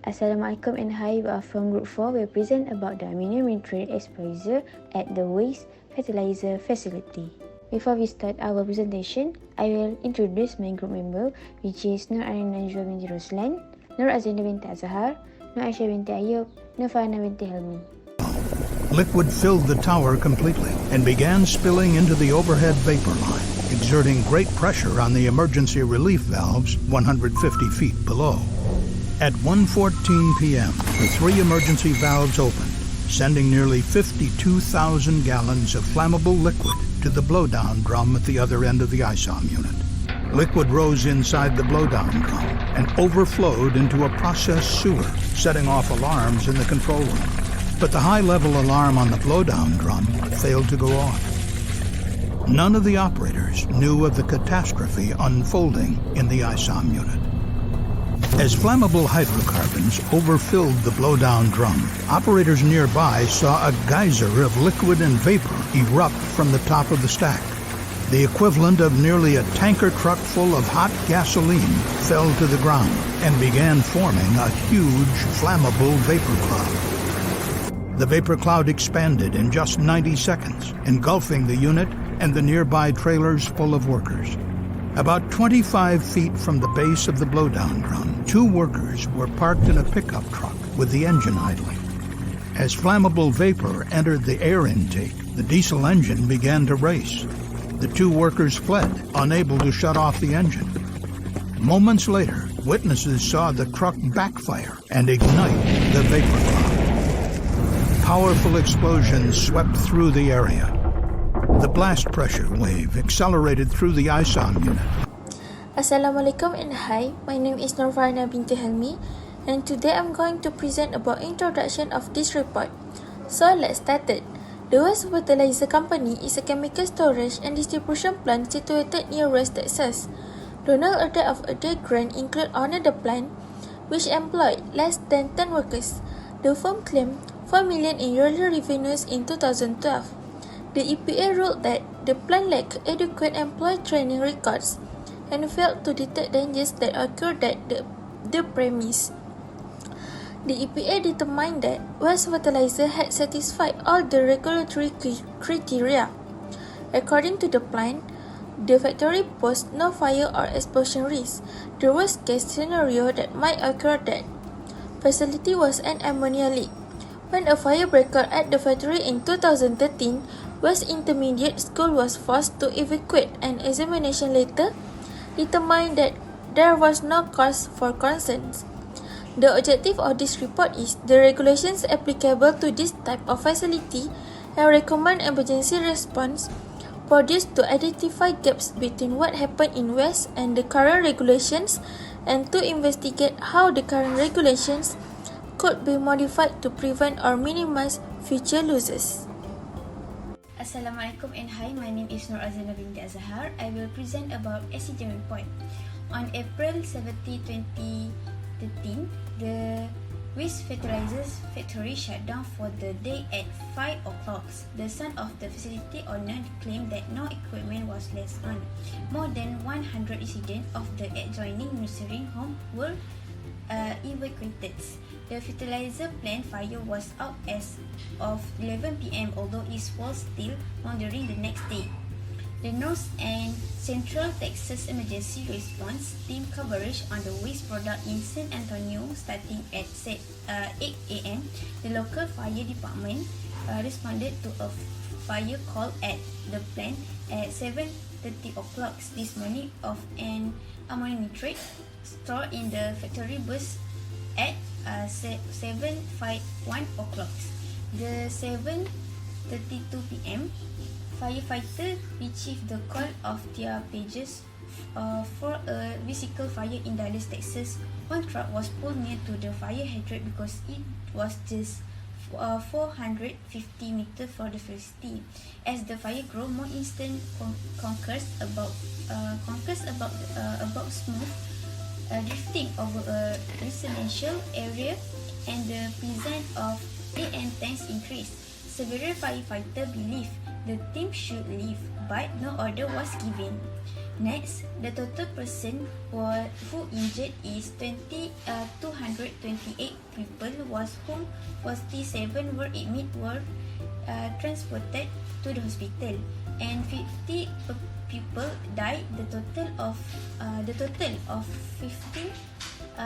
Assalamualaikum and hi, we are from Group 4. We present about the Ammonium Nitrate exposure at the waste fertilizer facility. Before we start our presentation, I will introduce my group member, which is Nur Arina Najwa binti Ruslan, Nur Azina binti Azhar, Nur Aisyah binti Ayub, Nur Fahana binti Helmi. Liquid filled the tower completely and began spilling into the overhead vapor line, exerting great pressure on the emergency relief valves 150 feet below. At 1:14 p.m., the three emergency valves opened, sending nearly 52,000 gallons of flammable liquid to the blowdown drum at the other end of the ISOM unit. Liquid rose inside the blowdown drum and overflowed into a process sewer, setting off alarms in the control room. But the high-level alarm on the blowdown drum failed to go off. None of the operators knew of the catastrophe unfolding in the ISOM unit. As flammable hydrocarbons overfilled the blowdown drum, operators nearby saw a geyser of liquid and vapor erupt from the top of the stack. The equivalent of nearly a tanker truck full of hot gasoline fell to the ground and began forming a huge flammable vapor cloud. The vapor cloud expanded in just 90 seconds, engulfing the unit and the nearby trailers full of workers. About 25 feet from the base of the blowdown drum, two workers were parked in a pickup truck with the engine idling. As flammable vapor entered the air intake, the diesel engine began to race. The two workers fled, unable to shut off the engine. Moments later, witnesses saw the truck backfire and ignite the vapor cloud. Powerful explosions swept through the area. The blast pressure wave accelerated through the ISOM unit. Assalamualaikum and hi, my name is Nur Fahana binti Helmi, and today I'm going to present about introduction of this report. So let's start it. The West Fertilizer Company is a chemical storage and distribution plant situated near West Texas. Total order of a day grant include owner the plant, which employed less than 10 workers. The firm claimed 4 million in yearly revenues in 2012. The EPA ruled that the plant lacked adequate employee training records and failed to detect dangers that occurred at the premise. The EPA determined that West Fertilizer had satisfied all the regulatory criteria. According to the plant, the factory posed no fire or explosion risk. The worst case scenario that might occur that facility was an ammonia leak. When a fire broke out at the factory in 2013, West Intermediate School was forced to evacuate. An examination later determined that there was no cause for concerns. The objective of this report is the regulations applicable to this type of facility and recommend emergency response produced to identify gaps between what happened in West and the current regulations and to investigate how the current regulations could be modified to prevent or minimize future losses. Assalamualaikum and hi, my name is Nur Azina binti Azhar. I will present about SCG report. On April 17, 2013, the waste fertilizers factory shut down for the day at 5 o'clock. The son of the facility owner claimed that no equipment was left on. More than 100 residents of the adjoining nursing home were evacuated. The fertilizer plant fire was out as of 11 p.m. although it was still on during the next day. The North and Central Texas Emergency Response Team coverage on the waste product in San Antonio starting at 8 a.m. The local fire department responded to a fire call at the plant at 7:30 o'clock this morning of an ammonium nitrate stored in the factory burst at 7:51 o'clock. The 7:32 p.m. firefighter retrieved the call of their pagers for a vehicle fire in Dallas, Texas. One truck was pulled near to the fire hydrant because it was just 450 meters from the facility. As the fire grew, more instant conquers about smoke drifting over a residential area, and the presence of AN tanks increased. Several firefighters believe the team should leave, but no order was given. Next, the total person who injured is 228 was whom 47 were transported to the hospital, and 50 people died. The total of 15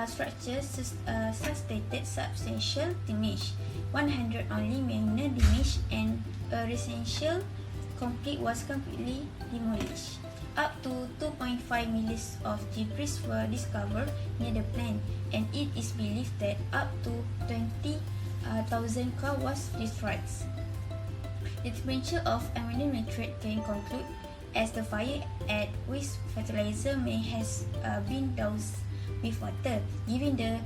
structures sustained substantial damage, 100 only minor damage, and a residential complex was completely demolished. Up to 2.5 miles of debris were discovered near the plant, and it is believed that up to 20,000 cars was destroyed. The temperature of ammonium nitrate can conclude as the fire at waste fertilizer may has been doused with water, giving the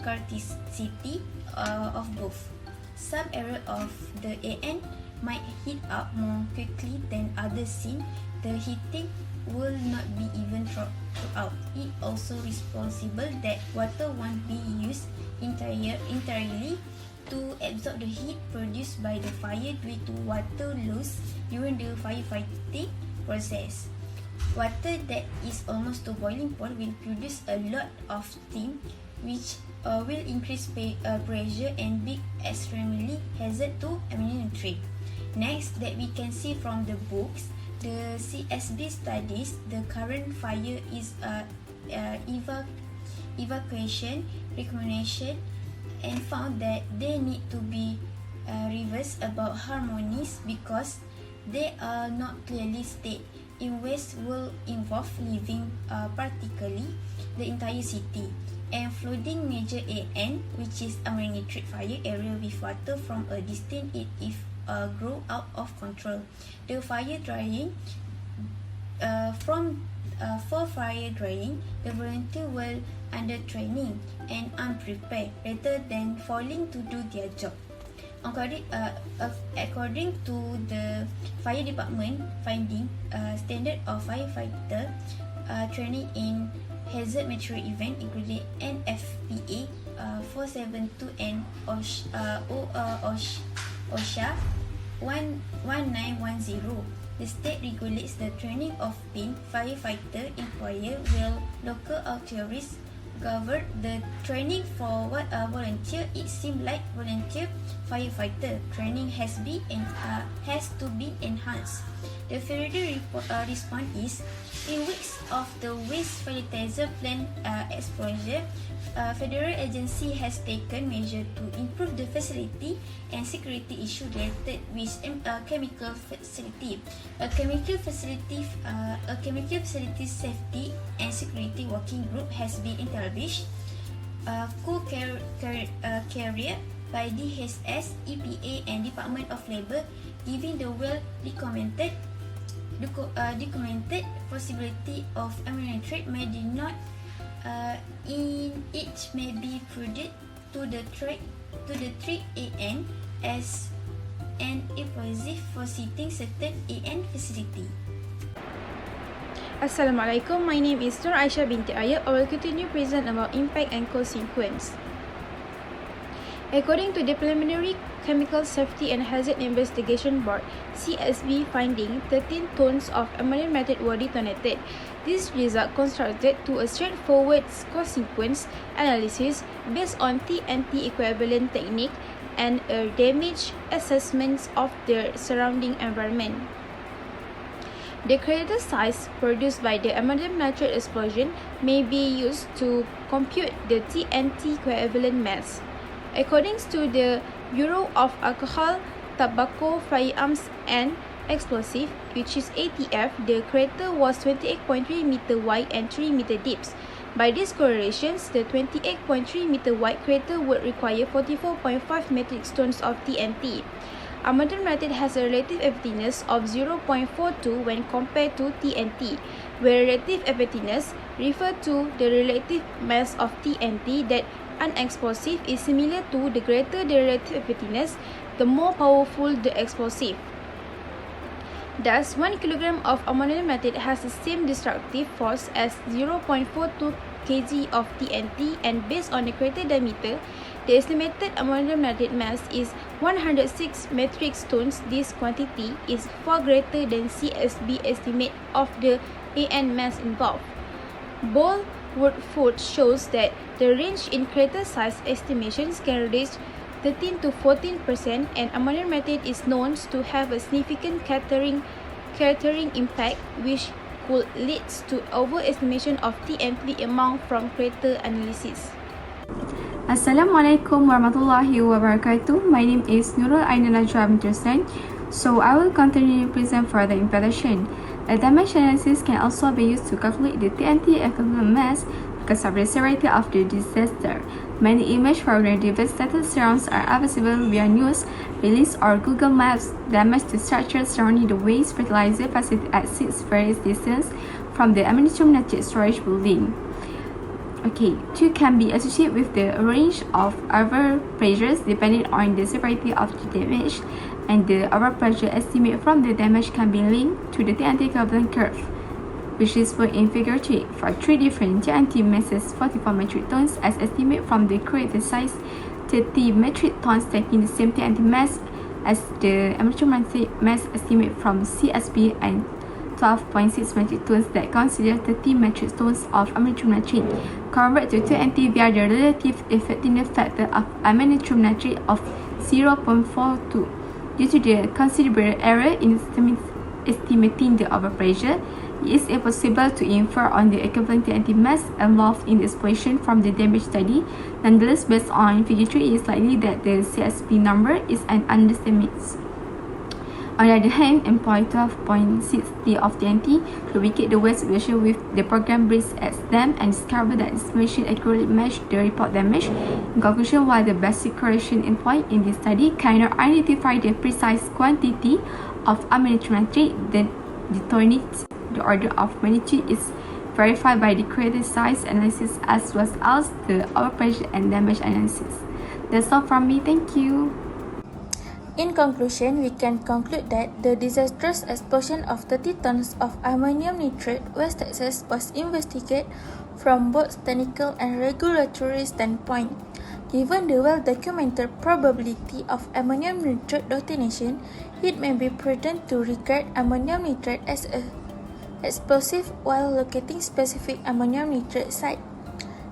criticality of both. Some area of the AN might heat up more quickly than others since the heating will not be even throughout. It also responsible that water won't be used entirely to absorb the heat produced by the fire due to water loss during the firefighting process. Water that is almost to boiling point will produce a lot of steam, which will increase pressure and be extremely hazard to ammonium nitrate. Next, that we can see from the books, the CSB studies the current fire is evacuation recommendation, and found that they need to be reversed about harmonies because they are not clearly stated. In waste will involve leaving particularly the entire city and flooding major AN, which is ammonium nitrate fire area with water from a distance if grow out of control. The fire drying for fire drying, the volunteer were under training and unprepared rather than falling to do their job. According to the fire department finding, standard of firefighter training in hazard material event including NFPA 472 and OSHA 1910. The state regulates the training of being firefighter employer, while local authorities govern the training for what a volunteer. It seems like volunteer firefighter training has to be enhanced. The further response is, in weeks of the waste fertilizer plant exposure, federal agency has taken measures to improve the facility and security issue related with chemical facility. A chemical facility safety and security working group has been established, co-carried by DHS, EPA, and Department of Labour, giving the documented possibility of ammonium nitrate may not in each may be prudent to the treat AN as an impulsive for setting certain AN facility. Assalamualaikum, my name is Nur Aisyah binti Ayub. I will continue present about impact and consequence. According to the Preliminary Chemical Safety and Hazard Investigation Board (CSB) finding, 13 tons of ammonium nitrate were detonated. This result constructed to a straightforward consequence analysis based on TNT equivalent technique and a damage assessment of the surrounding environment. The crater size produced by the ammonium nitrate explosion may be used to compute the TNT equivalent mass. According to the Bureau of Alcohol, Tobacco, Firearms and Explosive, which is ATF, the crater was 28.3 meter wide and 3 meter deep. By these correlations, the 28.3 meter wide crater would require 44.5 metric tons of TNT. Ammonium nitrate has a relative effectiveness of 0.42 when compared to TNT, where relative effectiveness refers to the relative mass of TNT that unexplosive is similar to. The greater the relative effectiveness, the more powerful the explosive. Thus, 1 kg of ammonium nitrate has the same destructive force as 0.42 kg of TNT, and based on the crater diameter, the estimated ammonium nitrate mass is 106 metric tons. This quantity is far greater than CSB estimate of the AN mass involved. Bold Woodford shows that the range in crater size estimations can reach 13 to 14%, and ammonium nitrate is known to have a significant cratering impact, which could lead to overestimation of TNT amount from crater analysis. Assalamualaikum warahmatullahi wabarakatuh. My name is Nurul Aina Najwa Bintursen. So I will continue to present further introduction. A damage analysis can also be used to calculate the TNT equivalent mass because of the severity of the disaster. Many images from the devastated surrounds are available via news release or Google Maps. Damage to structures surrounding the waste fertilizer facility at 6 various distance from the ammonium nitrate storage building. Okay, 2 can be associated with the range of overpressures depending on the severity of the damage, and the overpressure estimate from the damage can be linked to the TNT equivalent curve, which is put in figure 3 for 3 different TNT masses 44 metric tons as estimate from the crater size 30 metric tons taking the same TNT mass as the ammonium nitrate mass estimate from CSB and 12.6 metric tons that consider 30 metric tons of ammonium nitrate. Convert to TNT via the relative effectiveness factor of ammonium nitrate of 0.42. Due to the considerable error in estimating the overpressure, it is impossible to infer on the equivalent TNT mass involved in the explosion from the damage study. Nonetheless, based on figure 3, it is likely that the CSB number is an underestimate. On the other hand, employ 12.60 of TNT to locate the waste situation with the program breeze at them and discover that this machine accurately matched the report damage. In conclusion, while the basic correlation employed in this study cannot identify the precise quantity of ammonium nitrate that determines the order of magnitude is verified by the crater size analysis as well as the overpressure and damage analysis. That's all from me. Thank you. In conclusion, we can conclude that the disastrous explosion of 30 tons of ammonium nitrate West Texas was investigated from both technical and regulatory standpoint. Given the well-documented probability of ammonium nitrate detonation, it may be prudent to regard ammonium nitrate as an explosive while locating specific ammonium nitrate site.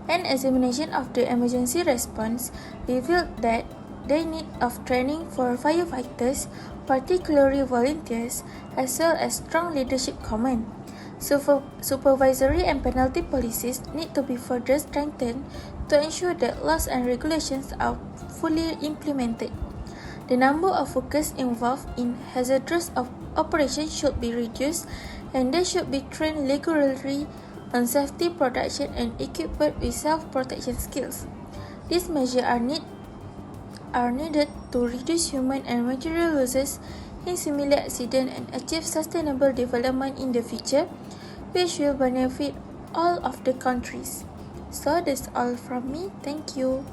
An examination of the emergency response revealed that the need of training for firefighters, particularly volunteers, as well as strong leadership command. Supervisory and penalty policies need to be further strengthened to ensure that laws and regulations are fully implemented. The number of workers involved in hazardous operations should be reduced, and they should be trained regularly on safety, production, and equipped with self-protection skills. These measures are needed to reduce human and material losses in similar accidents and achieve sustainable development in the future, which will benefit all of the countries. So that's all from me. Thank you.